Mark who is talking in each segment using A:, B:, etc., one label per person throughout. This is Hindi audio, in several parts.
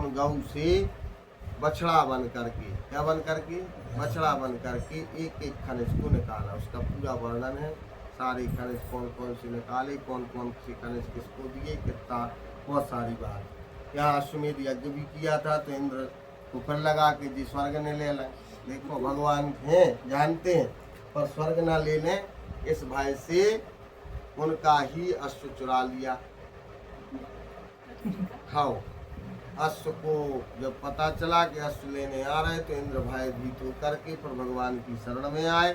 A: उन गऊ से बछड़ा बन करके, क्या बन करके, बछड़ा बन करके एक एक खनिज को निकाला। उसका पूरा वर्णन है, सारे खनिज कौन कौन से निकाले, कौन कौन से खनिज किसको दिए, कितना, बहुत सारी बात। यहाँ अश्वमेध यज्ञ भी किया था तो इंद्र को फिर लगा कि जी स्वर्ग ने ले लें। देखो भगवान हैं, जानते हैं, पर स्वर्ग ना ले लें इस भय से उनका ही अश्व चुरा लिया। खाओ, अश्व को जब पता चला कि अश्व लेने आ रहे तो इंद्र भयभीत होकर के फिर भगवान की शरण में आए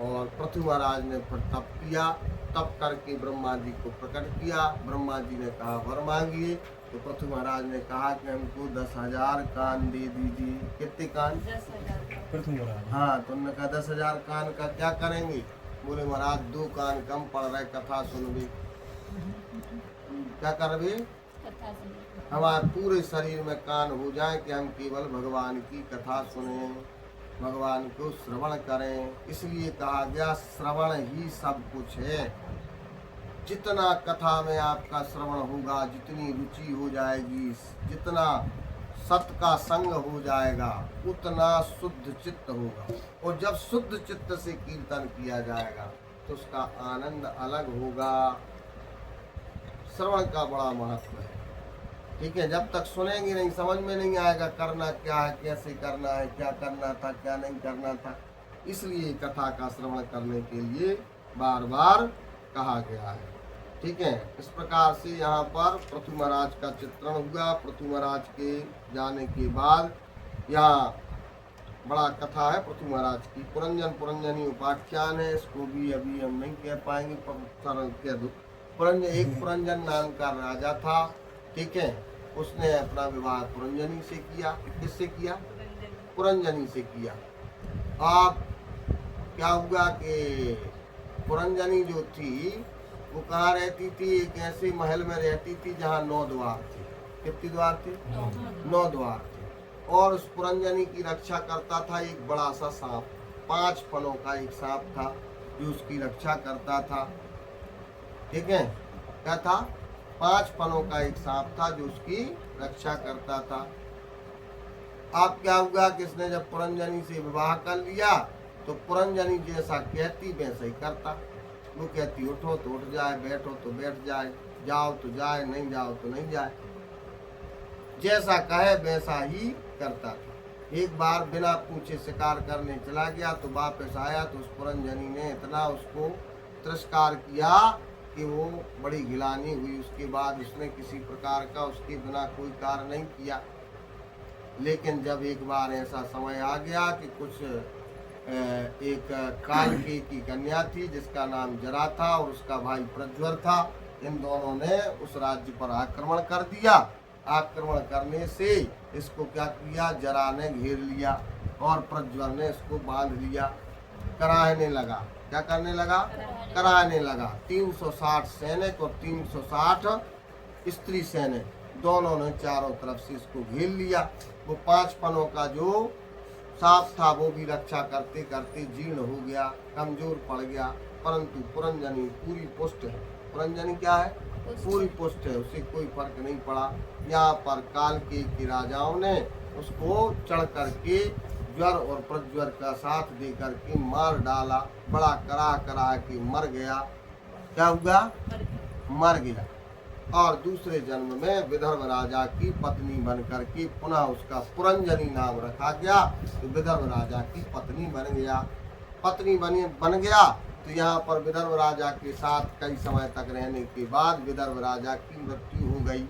A: और पृथ्वी महाराज ने फिर तप किया। तप करके ब्रह्मा जी को प्रकट किया। ब्रह्मा जी ने कहा वर मांगिए, तो पृथ्वी महाराज ने कहा कि हमको 10,000 कान दे दीजिए। कितने कान?
B: 10,000।
A: हाँ, तो उन्होंने कहा 10,000 कान का क्या करेंगे? बोले महाराज 2 कान कम पड़ रहे, कथा सुनबे। क्या करबे? हमारे पूरे शरीर में कान हो जाए कि हम केवल भगवान की कथा सुने, भगवान को श्रवण करें। इसलिए कहा गया श्रवण ही सब कुछ है। जितना कथा में आपका श्रवण होगा, जितनी रुचि हो जाएगी, जितना सत का संग हो जाएगा, उतना शुद्ध चित्त होगा। और जब शुद्ध चित्त से कीर्तन किया जाएगा तो उसका आनंद अलग होगा। श्रवण का बड़ा महत्व है, ठीक है। जब तक सुनेंगे नहीं, समझ में नहीं आएगा करना क्या है, कैसे करना है, क्या करना था, क्या नहीं करना था। इसलिए कथा का श्रवण करने के लिए बार बार कहा गया है, ठीक है। इस प्रकार से यहाँ पर पृथ्वी महाराज का चित्रण हुआ। पृथ्वी महाराज के जाने के बाद यहाँ बड़ा कथा है पृथ्वी महाराज की। पुरंजन पुरंजनी उपाख्यान है, इसको भी अभी हम नहीं कह पाएंगे, पर सरल कह दो। पुरंजन, एक पुरंजन नाम का राजा था, ठीक है। उसने अपना विवाह पुरंजनी से किया। किससे किया? पुरंजनी से किया। अब क्या हुआ कि पुरंजनी जो थी वो कहाँ रहती थी? एक ऐसे महल में रहती थी जहाँ 9 द्वार थे। कितने द्वार थे? 9 द्वार थे। और उस पुरंजनी की रक्षा करता था एक बड़ा सा सांप, 5 फनों का एक सांप था जो उसकी रक्षा करता था, ठीक है। क्या था? 5 फनों का एक सांप था जो उसकी रक्षा करता था। अब क्या हुआ, किसने जब पुरंजनी से विवाह कर लिया तो पुरंजनी जैसा कहती वैसा ही करता। वो कहती उठो तो उठ जाए, बैठो तो बैठ जाए, जाओ तो जाए, नहीं जाओ तो नहीं जाए, जैसा कहे वैसा ही करता था। एक बार बिना पूछे शिकार करने चला गया तो वापस आया तो उस पुरंजनी ने इतना उसको तिरस्कार किया कि वो बड़ी गिलानी हुई। उसके बाद उसने किसी प्रकार का उसके बिना कोई कार्य नहीं किया। लेकिन जब एक बार ऐसा समय आ गया कि कुछ एक कालकेय की कन्या थी जिसका नाम जरा था और उसका भाई प्रज्वर था। इन दोनों ने उस राज्य पर आक्रमण कर दिया। आक्रमण करने से इसको क्या किया, जरा ने घेर लिया और प्रज्वर ने इसको बांध लिया, कराहने लगा। क्या करने लगा? कराहने लगा। 360 सैनिक और 360 स्त्री सैनिक, दोनों ने चारों तरफ से इसको घेर लिया। वो 5 फनों का जो सांप था वो भी रक्षा करते करते जीर्ण हो गया, कमजोर पड़ गया। परंतु पुरंजनी पूरी पुष्ट है। पुरंजनी क्या है? पूरी पुष्ट है, उससे कोई फर्क नहीं पड़ा। यहाँ पर कालकेय राजाओं ने उसको चढ़ करके ज्वर और प्रज्वर का साथ दे करके मार डाला। बड़ा करा के मर गया। क्या हुआ? मर गया। और दूसरे जन्म में विदर्भ राजा की पत्नी बन करके पुनः उसका पुरंजनी नाम रखा गया। तो विदर्भ राजा की पत्नी बन गया। पत्नी बन गया तो यहाँ पर विदर्भ राजा के साथ कई समय तक रहने के बाद विदर्भ राजा की मृत्यु हो गई।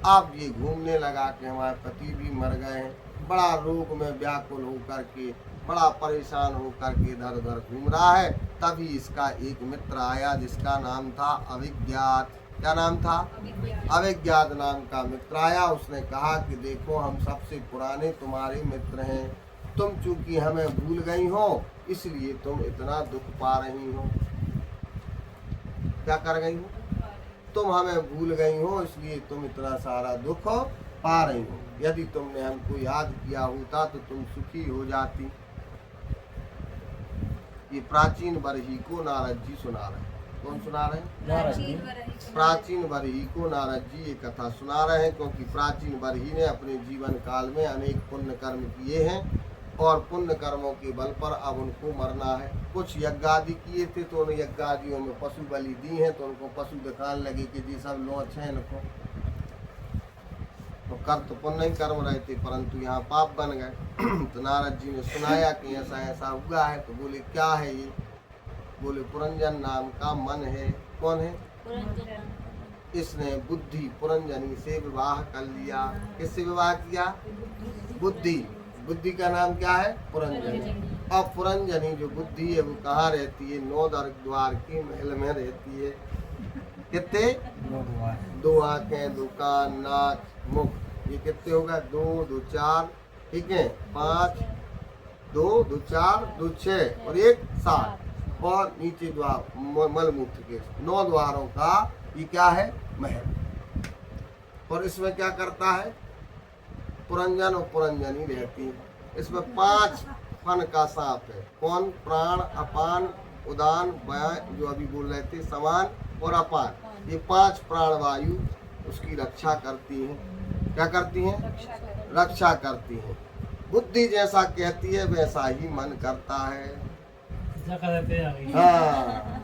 A: अब ये घूमने लगा कि हमारे पति भी मर गए हैं। बड़ा रोग में व्याकुल होकर के, बड़ा परेशान होकर के इधर उधर घूम रहा है। तभी इसका एक मित्र आया जिसका नाम था अभिज्ञात। क्या नाम था? अभिज्ञात नाम का मित्र आया। उसने कहा कि देखो हम सबसे पुराने तुम्हारे मित्र हैं, तुम चूंकि हमें भूल गई हो इसलिए तुम इतना दुख पा रही हो। क्या कर गई हो? तुम हमें भूल गई हो इसलिए तुम इतना सारा दुख पा रही हो। यदि तुमने हमको याद किया होता तो तुम सुखी हो जाती। ये प्राचीन बरही को नारद जी सुना रहे। कौन सुना रहे हैं?
B: नारद जी।
A: प्राचीन बरही को नारद जी ये कथा सुना रहे हैं, क्योंकि प्राचीन बरही ने अपने जीवन काल में अनेक पुण्य कर्म किए हैं और पुण्य कर्मों के बल पर अब उनको मरना है। कुछ यज्ञ आदि किए थे तो उन यज्ञ आदियों में पशु बलि दी है, तो उनको पशु दिखाने लगे कि जी सब लोच है इनको, तो कर तो पुण्य ही कर्म रहे थे परंतु यहाँ पाप बन गए। तो नारद जी ने सुनाया कि ऐसा ऐसा हुआ है। तो बोले क्या है ये? बोले पुरंजन नाम का मन है। कौन है? इसने बुद्धि पुरंजनी से विवाह कर लिया। किससे विवाह किया? बुद्धि। बुद्धि का नाम क्या है? पुरंजनी। अब पुरंजनी जो बुद्धि है वो कहाँ रहती है? 9 द्वार के महल में रहती है। कितने? 2 आंखें, 2 कान, नाक, मुख, ये कितने होगा? 2 2 4, ठीक है, 5 2 2 4 2 6 और 1 7 और नीचे द्वार मलमूत्र के 9 द्वारों का ये क्या है? महल। और इसमें क्या करता है? पुरंजन और पुरंजनी रहती है। इसमें 5 फन का सांप है। कौन? प्राण, अपान, उदान, व्यान, जो अभी बोल रहे थे, समान और अपान, ये 5 प्राण वायु उसकी रक्षा करती हैं। क्या करती हैं? रक्षा करती हैं। बुद्धि जैसा कहती है वैसा ही मन करता है। हाँ,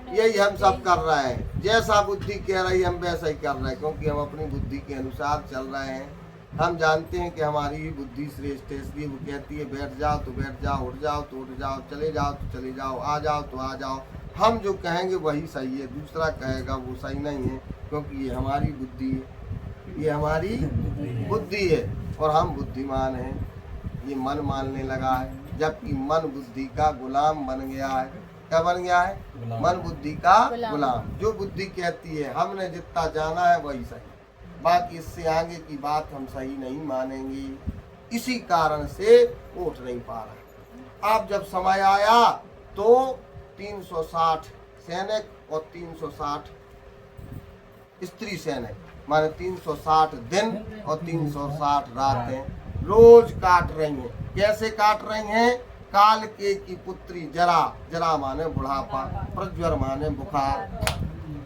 A: यही हम सब कर रहे हैं। जैसा बुद्धि कह रही है हम वैसा ही कर रहे हैं, क्योंकि हम अपनी बुद्धि के अनुसार चल रहे हैं। हम जानते हैं कि हमारी ही बुद्धि श्रेष्ठ है, इसलिए वो कहती है बैठ जाओ तो बैठ जाओ, उठ जाओ तो उठ जाओ, चले जाओ तो चले जाओ, आ जाओ तो आ जाओ। हम जो कहेंगे वही सही है, दूसरा कहेगा वो सही नहीं है, क्योंकि ये हमारी बुद्धि है, ये हमारी बुद्धि है और हम बुद्धिमान हैं। ये मन मानने लगा है, जबकि मन बुद्धि का गुलाम बन गया है। क्या बन गया है? मन बुद्धि का गुलाम। जो बुद्धि कहती है हमने जितना जाना है वही सही, बाकी इससे आगे की बात हम सही नहीं मानेंगे। इसी कारण से उठ नहीं पा रहा। अब जब समय आया तो 360 सैनिक और 360 स्त्री सैनिक, माने 360 दिन और 360 रातें रोज काट रही हैं। कैसे काट रही हैं? काल के की पुत्री जरा, जरा माने बुढ़ापा, प्रज्वर माने बुखार,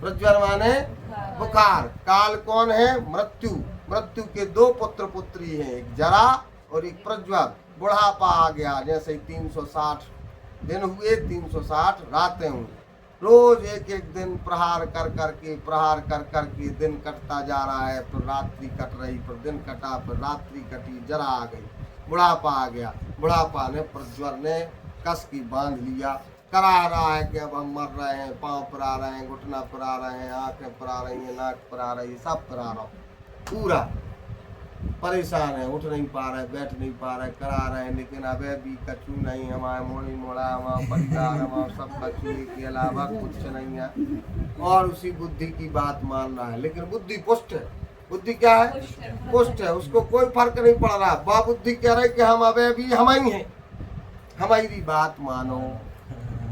A: प्रज्वर माने बुखार। काल कौन है? मृत्यु। मृत्यु के 2 पुत्र पुत्री हैं, एक जरा और एक प्रज्वर। बुढ़ापा आ गया, जैसे 360 दिन हुए 360 रातें हुई। रोज एक एक दिन प्रहार कर कर के दिन कटता जा रहा है। फिर रात्रि कट रही, फिर दिन कटा, फिर रात्रि कटी, जरा आ गई, बुढ़ापा आ गया। बुढ़ापा ने प्रज्वर ने कस की बांध लिया, करा रहा है कि अब हम मर रहे हैं, पाँव परा रहे हैं, घुटना परा रहे हैं, आंखें परा रही हैं, नाक परा रही है, सब परा रहा हूँ, पूरा परेशान है, उठ नहीं पा रहे, बैठ नहीं पा रहे, करा रहे हैं, लेकिन अबे भी कछु नहीं। हमारे मोड़ी मोड़ा, हमारा परिवार, हमारा सब कछु के अलावा कुछ नहीं है। और उसी बुद्धि की बात मान रहा है, लेकिन बुद्धि पुष्ट है। बुद्धि क्या है? पुष्ट है। उसको कोई फर्क नहीं पड़ रहा। वह बुद्धि कह रही कि हम अबे भी हम ही हैं, हमारी बात मानो।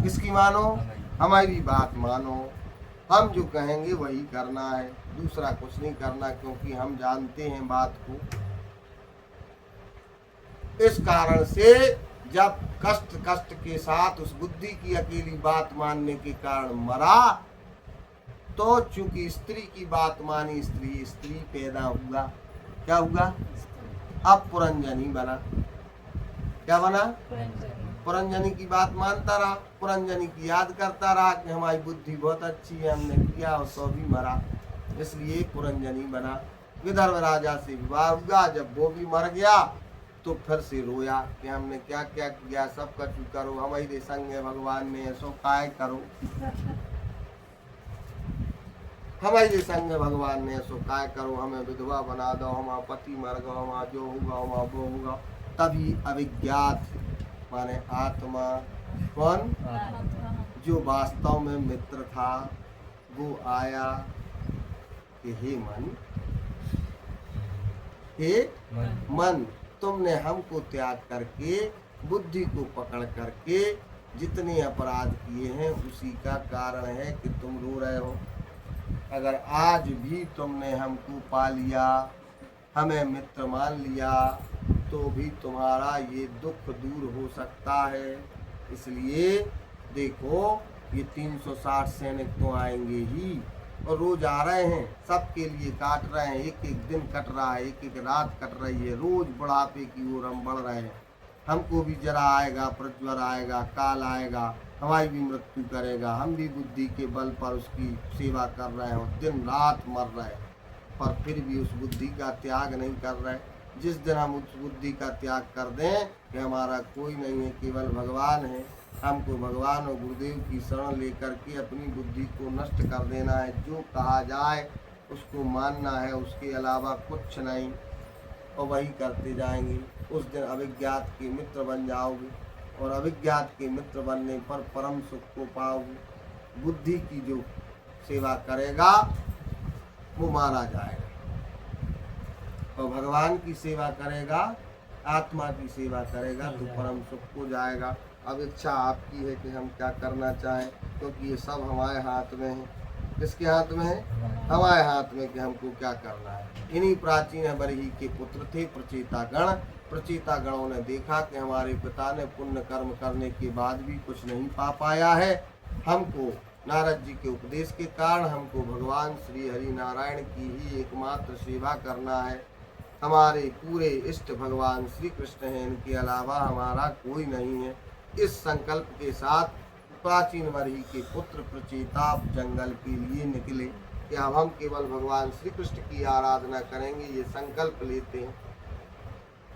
A: किसकी मानो? हमारी बात मानो। हम जो कहेंगे वही करना है, दूसरा कुछ नहीं करना, क्योंकि हम जानते हैं बात को। इस कारण से जब कष्ट के साथ उस बुद्धि की अकेली बात मानने के कारण मरा, तो चूंकि स्त्री की बात मानी, स्त्री पैदा हुआ। क्या हुआ? अब पुरंजनी बना। क्या बना? पुरंजनी की बात मानता रहा, पुरंजनी की याद करता रहा कि हमारी बुद्धि बहुत अच्छी है, हमने किया और सो भी मरा, इसलिए पुरंजनी बना। विदर्भ राजा से विवाह हुआ। जब वो भी मर गया तो फिर से रोया कि हमने क्या क्या किया, सब कछु करो, हमारे संग है भगवान ने, सो काय करो, हमारे संग भगवान ने, सो काय करो, हमें विधवा बना दो, हमारा पति मर गो, हमारा जो होगा हमारा वो होगा। तभी अविज्ञात माने आत्मा, कौन? जो वास्तव में मित्र था, वो आया कि हे मन, तुमने हमको त्याग करके, बुद्धि को पकड़ करके जितने अपराध किए हैं उसी का कारण है कि तुम रो रहे हो। अगर आज भी तुमने हमको पा लिया, हमें मित्र मान लिया, तो भी तुम्हारा ये दुख दूर हो सकता है। इसलिए देखो ये 360 सैनिक तो आएंगे ही, और रोज आ रहे हैं, सबके लिए काट रहे हैं, एक एक दिन कट रहा है, एक एक रात कट रही है, रोज बुढ़ापे की ओर हम बढ़ रहे हैं। हमको भी जरा आएगा, प्रज्वर आएगा, काल आएगा, हमारी भी मृत्यु करेगा। हम भी बुद्धि के बल पर उसकी सेवा कर रहे हैं और दिन रात मर रहे हैं, पर फिर भी उस बुद्धि का त्याग नहीं कर रहे। जिस दिन हम उस बुद्धि का त्याग कर दें कि हमारा कोई नहीं है, केवल भगवान है, हमको भगवान और गुरुदेव की शरण लेकर के अपनी बुद्धि को नष्ट कर देना है। जो कहा जाए उसको मानना है, उसके अलावा कुछ नहीं, और वही करते जाएंगे। उस दिन अविज्ञात के मित्र बन जाओगे, और अविज्ञात के मित्र बनने पर परम सुख को पाओगे। बुद्धि की जो सेवा करेगा वो मारा जाएगा, और भगवान की सेवा करेगा, आत्मा की सेवा करेगा तो परम सुख को जाएगा। अब इच्छा आपकी है कि हम क्या करना चाहें, क्योंकि ये सब हमारे हाथ में है। किसके हाथ में है? हमारे हाथ में कि हमको क्या करना है। इन्हीं प्राचीन बरही के पुत्र थे प्रचेतागण। प्रचेतागणों ने देखा कि हमारे पिता ने पुण्य कर्म करने के बाद भी कुछ नहीं पा पाया है। हमको नारद जी के उपदेश के कारण हमको भगवान श्री हरि नारायण की ही एकमात्र सेवा करना है। हमारे पूरे इष्ट भगवान श्री कृष्ण हैं, इनके अलावा हमारा कोई नहीं है। इस संकल्प के साथ प्राचीन बरही के पुत्र प्रचेता जंगल के लिए निकले कि अब हम केवल भगवान श्री कृष्ण की आराधना करेंगे, ये संकल्प लेते हैं।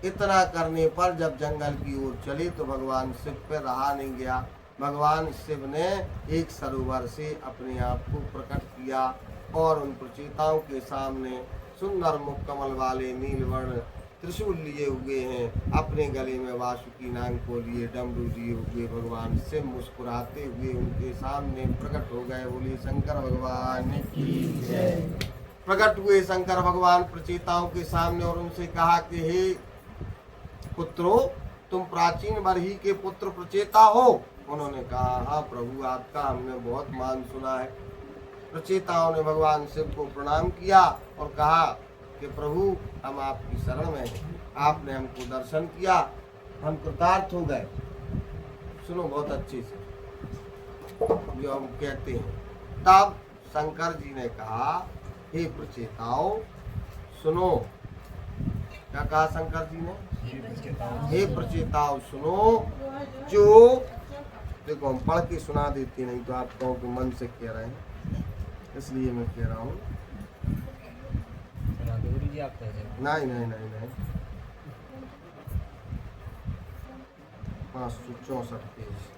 A: इतना करने पर जब जंगल की ओर चले तो भगवान शिव पर रहा नहीं गया। भगवान शिव ने एक सरोवर से अपने आप को प्रकट किया और उन प्रचेताओं के सामने सुंदर मुख कमल वाले नीलवर्ण त्रिशूल लिए हुए हैं, अपने गले में वासुकी नाग को लिए डमरू लिए हुए भगवान शिव मुस्कुराते हुए उनके सामने प्रकट हो गए। बोले शंकर भगवान की जय। प्रकट हुए शंकर भगवान प्रचेताओं के सामने और उनसे कहा कि हे पुत्रो, तुम प्राचीन बरही के पुत्र प्रचेता हो? उन्होंने कहा हाँ प्रभु, आपका हमने बहुत मान सुना है। प्रचेताओं ने भगवान शिव को प्रणाम किया और कहा कि प्रभु, हम आपकी शरण में हैं, आपने हमको दर्शन किया, हम कृतार्थ हो गए। सुनो बहुत अच्छे से जो हम कहते हैं। तब शंकर जी ने कहा हे प्रचेताओ सुनो। क्या कहा शंकर जी ने? हे प्रचेताओ सुनो। जो देखो हम पढ़ के सुना देते, नहीं तो आप कहो कि मन से कह रहे हैं, इसलिए मैं कह रहा हूँ। नहीं नहीं नहीं नहीं 564 पेज।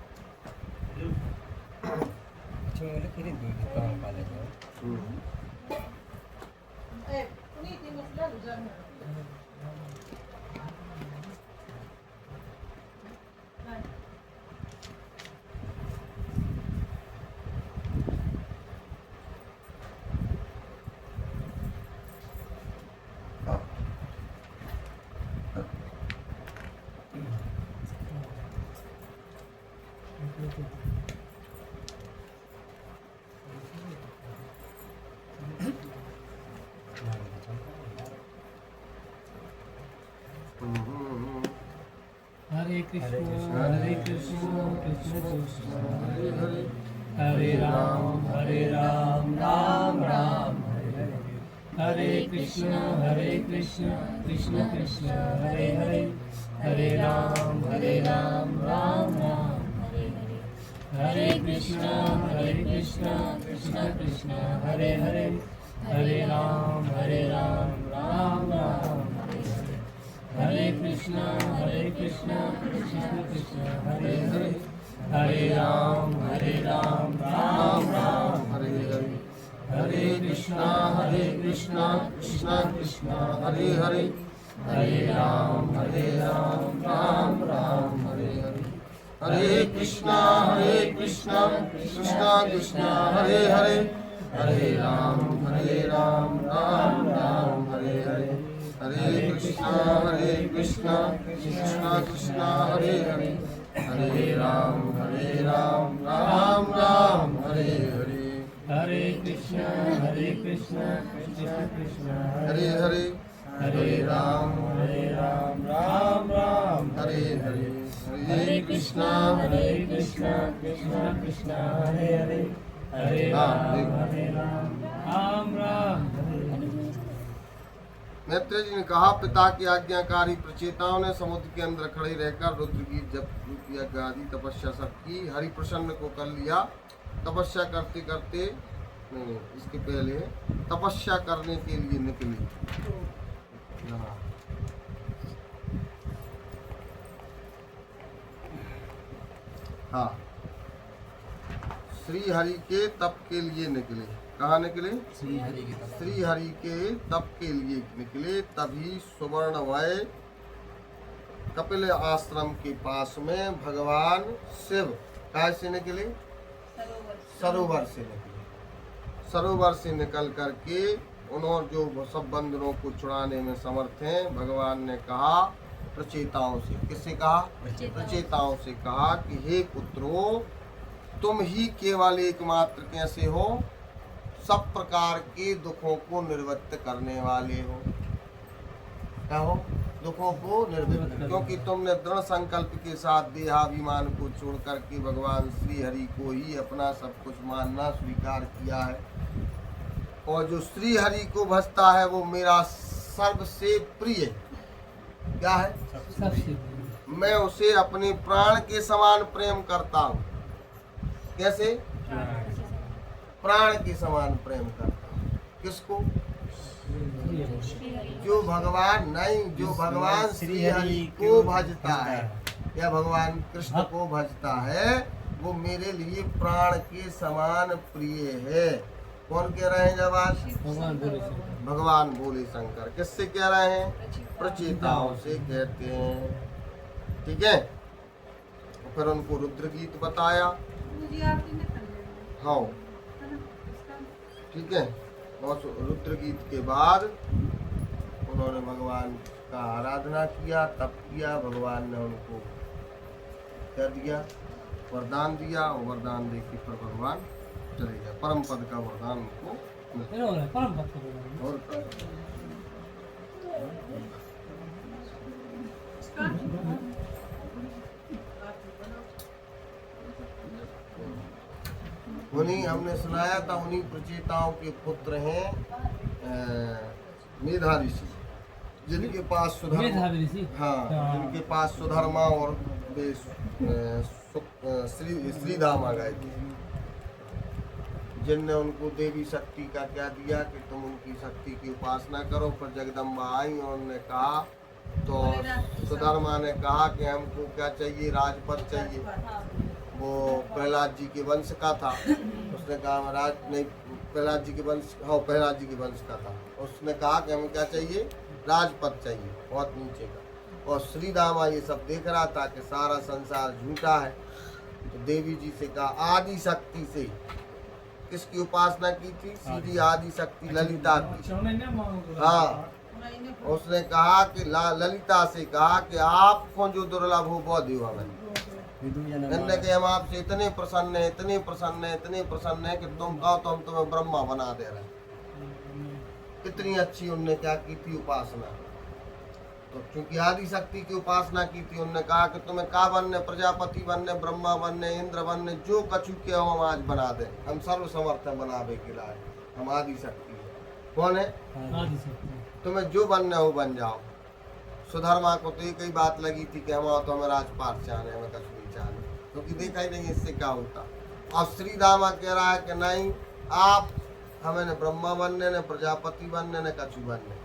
B: हरे कृष्ण कृष्ण कृष्ण हरे हरे, हरे राम राम राम हरे हरे, हरे कृष्ण कृष्ण कृष्ण हरे हरे, हरे राम राम राम हरे हरे, हरे कृष्ण कृष्ण कृष्ण हरे हरे, हरे राम राम राम हरे हरे, हरे कृष्ण कृष्ण कृष्ण हरे हरे, हरे राम राम राम हरे हरे, हरे कृष्ण कृष्ण कृष्ण हरे हरे, हरे राम राम राम हरे हरे, हरे कृष्ण कृष्ण कृष्ण हरे हरे, हरे राम राम राम हरे हरे, हरे कृष्ण कृष्ण कृष्ण हरे हरे, हरे राम राम राम हरे हरे, हरे कृष्ण कृष्ण कृष्ण हरे हरे, हरे राम राम राम हरे हरे, हरे
A: हरे कृष्णा
B: कृष्णा कृष्णा हरे हरे हरे राम राम राम हरे हरे।
A: मैत्रेय जी ने कहा, पिता की आज्ञाकारी प्रचेताओं ने समुद्र के अंदर खड़े रहकर रुद्र की जप रूप यज्ञ आदि तपस्या सब की। हरि प्रसन्न को कर लिया। तपस्या करते करते नहीं, इसके पहले तपस्या करने के लिए निकले। हाँ। हाँ, श्री हरि के तप के लिए निकले। कहाँ निकले?
C: श्री हरि की तरफ।
A: श्री हरि के तप के लिए निकले। तभी सुवर्णमय कपिल आश्रम के पास में भगवान शिव कैसे निकले? सरोवर से निकले। सरोवर से निकल करके उन्होंने जो सब बंदरों को छुड़ाने में समर्थ हैं, भगवान ने कहा प्रचेताओं से। किससे कहा? प्रचेताओं से कहा कि हे पुत्रों, तुम ही केवल एकमात्र कैसे हो, सब प्रकार के दुखों को निवृत्त करने वाले हो। क्या हो? दुखों को निवृत्त, क्योंकि तुमने दृढ़ संकल्प के साथ देहाभिमान को छोड़ करके भगवान श्री हरि को ही अपना सब कुछ मानना स्वीकार किया है। और जो श्री हरि को भजता है वो मेरा सबसे प्रिय क्या है?
B: सबसे
A: मैं उसे अपने प्राण के समान प्रेम करता हूँ। कैसे? प्राण के समान प्रेम करता हूँ। किसको? जो भगवान नहीं, जो भगवान श्री हरि को भजता है या भगवान कृष्ण को भजता है, वो मेरे लिए प्राण के समान प्रिय है। कौन कह रहे हैं जवाब?
B: भगवान बोले शंकर।
A: भगवान बोले शंकर। किससे कह रहे हैं? प्रचेताओं से कहते हैं। ठीक है। फिर उनको रुद्र गीत बताया। हाँ, ठीक है। और रुद्र गीत के बाद उन्होंने भगवान का आराधना किया, तप किया। भगवान ने उनको क्या दिया? वरदान दिया। और वरदान दे के फिर भगवान चले गए। परम पद का वरदान उनको मिला।
B: परम भक्त भगवान।
A: और उन्हीं हमने सुनाया था, उन्हीं प्रचेताओं के पुत्र हैं मेधा ऋषि, जिनके पास
B: मेधा ऋषि।
A: हाँ, जिनके पास सुधर्मा और वे श्रीधाम आ गए थे, जिनने उनको देवी शक्ति का क्या दिया कि तुम उनकी शक्ति की उपासना करो। पर जगदम्बा आई और उन्होंने कहा, तो सुधर्मा ने कहा कि हमको क्या चाहिए? राजपद चाहिए। वो प्रहलाद जी के वंश का था। उसने कहा महाराज नहीं, प्रहलाद जी के वंश, हाँ प्रहलाद जी के वंश का था। उसने कहा कि हमें क्या चाहिए? राजपद चाहिए, बहुत नीचे का। और श्री रामा ये सब देख रहा था कि सारा संसार झूठा है, तो देवी जी से कहा, आदि शक्ति से। किसकी उपासना की थी? सीधी आदि शक्ति ललिता की। हाँ, उसने कहा कि ललिता से कहा कि आपको जो दुर्लभ हो वो दो हमें। कहने के हम आपसे इतने प्रसन्न है, इतने प्रसन्न है, इतने प्रसन्न है कि तुम कहो तो हम तुम्हें ब्रह्मा बना दे रहे। कितनी अच्छी उनने क्या की थी? उपासना। तो क्योंकि आदि शक्ति की उपासना की थी, उन्होंने कहा कि तुम्हें का बनने? प्रजापति बनने, ब्रह्मा बनने, इंद्र बनने, जो कछु के हम आज बना दे। हम सर्व समर्थ बनावे के लाए। हम आदि शक्ति है। कौन है?
B: आदि शक्ति।
A: तुम्हें जो बनना हो बन जाओ। सुधर्मा को तो एक ही बात लगी थी कि हम आओ तो हमें राजपाट चाहने, हमें कछु नहीं चाहने, क्योंकि देखा ही नहीं इससे क्या होता। और श्री रामा कह रहा है कि नहीं, आप हमें न ब्रह्मा बनने, न प्रजापति बनने, न कछु बनने।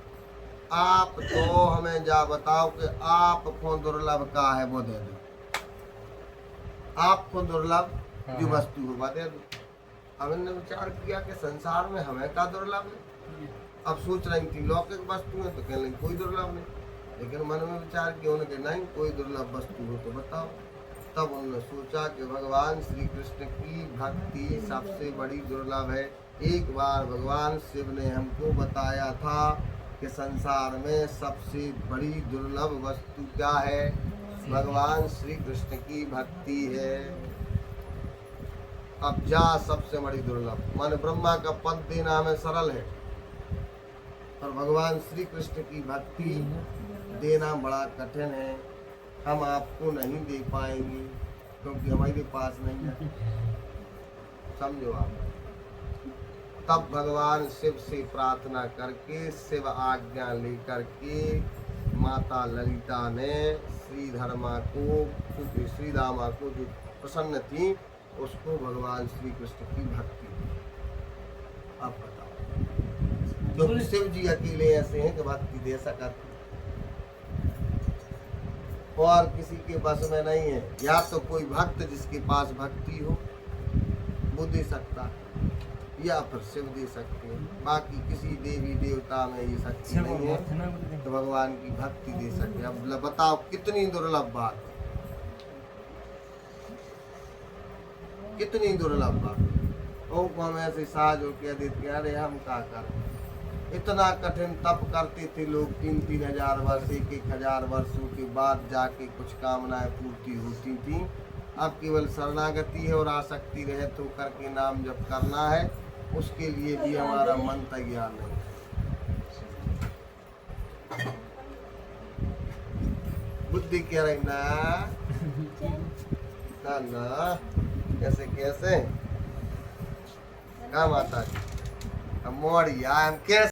A: आप तो हमें जा बताओ कि आपको दुर्लभ का है वो दे दो। आपको दुर्लभ जो वस्तु हो वो दे दो। अब इन्होंने विचार किया कि संसार में हमें का दुर्लभ है। अब सोच रही थी लौकिक वस्तु है, तो कह लेंगे कोई दुर्लभ नहीं। लेकिन मन में विचार किया उन्होंने, नहीं कोई दुर्लभ वस्तु हो तो बताओ। तब उन्होंने सोचा कि भगवान श्री कृष्ण की भक्ति सबसे बड़ी दुर्लभ है। एक बार भगवान शिव ने हमको बताया था कि संसार में सबसे बड़ी दुर्लभ वस्तु क्या है? भगवान श्री कृष्ण की भक्ति है। अब जा सबसे बड़ी दुर्लभ, मान ब्रह्मा का पद देना हमें सरल है, पर भगवान श्री कृष्ण की भक्ति देना बड़ा कठिन है। हम आपको नहीं दे पाएंगे क्योंकि हमारे पास नहीं है। समझो आप। तब भगवान शिव से प्रार्थना करके, शिव आज्ञा लेकर के माता ललिता ने श्रीधामा को जो प्रसन्न थी उसको भगवान श्री कृष्ण की भक्ति दी। अब बताओ, जो शिव जी अकेले ऐसे हैं कि भक्ति दे सकते और किसी के बस में नहीं है। या तो कोई भक्त जिसके पास भक्ति हो वो दे सकता है, या फिर शिव दे सकते हैं। बाकी किसी देवी देवता में ये शक्ति नहीं है तो भगवान की भक्ति दे सकते। अब बताओ कितनी दुर्लभ बात है, कितनी दुर्लभ बात। ओ को हम ऐसे साज हो कह देते हैं, अरे हम क्या करें। इतना कठिन तप करते थे लोग, 3-3 हजार वर्ष, 1-1 हजार वर्षों के बाद जाके कुछ कामनाएं पूर्ति होती थी। अब केवल शरणागति है और आसक्ति रहित होकर के नाम जप करना है, उसके लिए भी हमारा मन तैयार नहीं है। बुद्धि क्या रही ना ना कैसे कैसे काम आता है। हम मोड़िया हम कैसे